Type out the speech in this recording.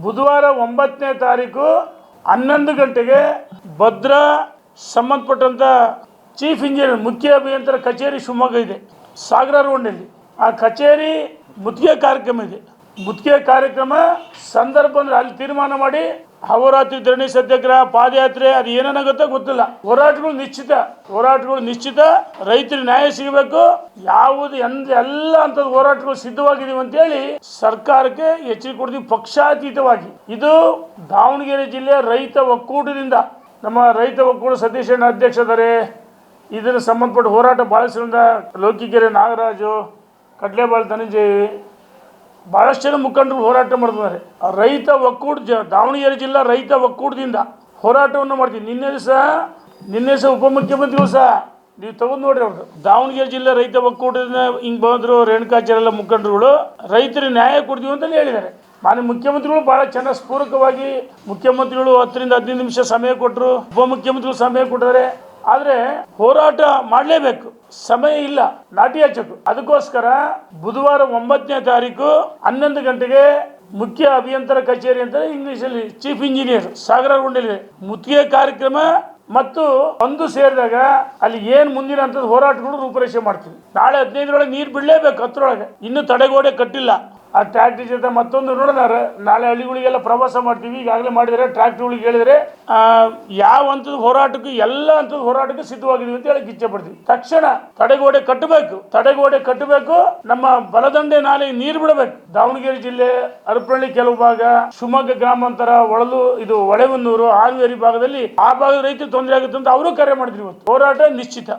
ಬುಧವಾರ 9ನೇ ತಾರೀಕು 11 ಗಂಟೆಗೆ ಭದ್ರಾ ಸಂಬಂಧಪಟ್ಟಂತ ಚೀಫ್ ಇಂಜಿನಿಯರ್ ಮುಖ್ಯ ಅಭಿಯಂತರ ಕಚೇರಿ ಶಿವಮೊಗ್ಗ ಇದೆ, ಸಾಗರ ರೋಡ್ನಲ್ಲಿ. ಆ ಕಚೇರಿ ಮುತ್ತಿಗೆ ಕಾರ್ಯಕ್ರಮ ಇದೆ. ಮುತ್ತಿಗೆ ಕಾರ್ಯಕ್ರಮ ಸಂದರ್ಭ ಅಂದ್ರೆ ಅಲ್ಲಿ ತೀರ್ಮಾನ ಮಾಡಿ ಅಹೋರಾತ್ರಿ ಧರಣಿ ಸತ್ಯಾಗ್ರಹ, ಪಾದಯಾತ್ರೆ, ಅದು ಏನೇನಾಗುತ್ತೋ ಗೊತ್ತಿಲ್ಲ. ಹೋರಾಟಗಳು ನಿಶ್ಚಿತ. ರೈತರಿಗೆ ನ್ಯಾಯ ಸಿಗಬೇಕು. ಯಾವುದು ಎಲ್ಲ ಅಂತದ್ದು ಹೋರಾಟಗಳು ಸಿದ್ಧವಾಗಿದ್ದೀವಿ ಅಂತೇಳಿ ಸರ್ಕಾರಕ್ಕೆ ಎಚ್ಚರಿಕೆ ಕೊಡ್ತೀವಿ ಪಕ್ಷಾತೀತವಾಗಿ. ಇದು ದಾವಣಗೆರೆ ಜಿಲ್ಲೆಯ ರೈತ ಒಕ್ಕೂಟದಿಂದ, ನಮ್ಮ ರೈತ ಒಕ್ಕೂಟ ಸತೀಶ್ ಅಣ್ಣ ಅಧ್ಯಕ್ಷರೇ, ಇದನ್ನು ಸಂಬಂಧಪಟ್ಟ ಹೋರಾಟ ಭಾಳಸರಿಂದ ಲೋಕಿಕೆರೆ ನಾಗರಾಜು, ಕಡ್ಲೆಬಾಳ್ ಧನಂಜಯ, ಭಾಳಷ್ಟು ಜನ ಮುಖಂಡರು ಹೋರಾಟ ಮಾಡ್ತಿದ್ದಾರೆ. ರೈತ ಒಕ್ಕೂಟ ದಾವಣಗೆರೆ ಜಿಲ್ಲಾ ರೈತ ಒಕ್ಕೂಟದಿಂದ ಹೋರಾಟವನ್ನು ಮಾಡ್ತೀವಿ. ನಿನ್ನೆ ಸಹ ಉಪಮುಖ್ಯಮಂತ್ರಿಗಳು ಸಹ ನೀವು ತಗೊಂಡು ನೋಡ್ರಿ, ಅವ್ರದ್ದು ದಾವಣಗೆರೆ ಜಿಲ್ಲಾ ರೈತ ಒಕ್ಕೂಟದಿಂದ ಹಿಂಗೆ ಬಂದರು. ರೇಣುಕಾಚಾರ್ಯ ಮುಖಂಡರುಗಳು ರೈತರಿಗೆ ನ್ಯಾಯ ಕೊಡ್ತೀವಿ ಅಂತಲೇ ಹೇಳಿದ್ದಾರೆ. ಮಾನ್ಯ ಮುಖ್ಯಮಂತ್ರಿಗಳು ಭಾಳ ಚೆನ್ನಾಗಿ ಸ್ಫೂರಕವಾಗಿ ಮುಖ್ಯಮಂತ್ರಿಗಳು 10 ರಿಂದ 15 ನಿಮಿಷ ಸಮಯ ಕೊಟ್ಟರು, ಉಪಮುಖ್ಯಮಂತ್ರಿಗಳು ಸಮಯ ಕೊಟ್ಟಿದ್ದಾರೆ. ಆದರೆ ಹೋರಾಟ ಮಾಡಲೇಬೇಕು, ಸಮಯ ಇಲ್ಲ ನಾಟಿ ಹಚ್ಚಕು. ಅದಕ್ಕೋಸ್ಕರ ಬುಧವಾರ 9ನೇ ತಾರೀಕು 11 ಗಂಟೆಗೆ ಮುಖ್ಯ ಅಭಿಯಂತರ ಕಚೇರಿ ಅಂತ ಇಂಗ್ಲಿಷಲ್ಲಿ ಚೀಫ್ ಇಂಜಿನಿಯರ್ ಸಾಗರ ರೋಡ್ನಲ್ಲಿ ಮುತ್ತಿಗೆ ಕಾರ್ಯಕ್ರಮ ಮತ್ತು ಒಂದು ಸೇರಿದಾಗ ಅಲ್ಲಿ ಏನು ಮುಂದಿನ ಅಂತದ್ದು ಹೋರಾಟಗಳು ರೂಪರೇಷೆ ಮಾಡ್ತೀವಿ. ನಾಳೆ 15ರೊಳಗೆ ನೀರು ಬಿಡಲೇಬೇಕು. 10ರೊಳಗೆ ಇನ್ನೂ ತಡೆಗೋಡೆ ಕಟ್ಟಿಲ್ಲ. ಆ ಟ್ರ್ಯಾಕ್ಟರ್ ಜೊತೆ ಮತ್ತೊಂದು ನೋಡಿದಾರೆ. ನಾಳೆ ಹಳ್ಳಿಗಳಿಗೆಲ್ಲ ಪ್ರವಾಸ ಮಾಡ್ತೀವಿ, ಈಗಾಗಲೇ ಮಾಡಿದರೆ. ಟ್ರ್ಯಾಕ್ಟರ್ಗಳಿಗೆ ಹೇಳಿದರೆ ಯಾವ ಹಂತದ ಹೋರಾಟಕ್ಕೂ ಎಲ್ಲ ಹಂತದ ಹೋರಾಟಕ್ಕೆ ಸಿದ್ಧವಾಗಿದ್ದೀವಿ ಅಂತ ಹೇಳಕ್ಕೆ ಇಚ್ಛೆ ಪಡ್ತೀವಿ. ತಕ್ಷಣ ತಡೆಗೋಡೆ ಕಟ್ಟಬೇಕು. ನಮ್ಮ ಬಲದಂಡೆ ನಾಲೆ ನೀರು ಬಿಡಬೇಕು. ದಾವಣಗೆರೆ ಜಿಲ್ಲೆ ಹರಪನಹಳ್ಳಿ ಕೆಲವು ಭಾಗ, ಶಿವಮೊಗ್ಗ ಗ್ರಾಮಾಂತರ, ಹೊಳೆಹೊನ್ನೂರು, ಹಾವೇರಿ ಭಾಗದಲ್ಲಿ ಆ ಭಾಗದ ರೈತರು ತೊಂದರೆ ಆಗುತ್ತೆ ಅಂತ ಅವರು ಕರೆ ಮಾಡಿದ್ರು. ಇವತ್ತು ಹೋರಾಟ ನಿಶ್ಚಿತ.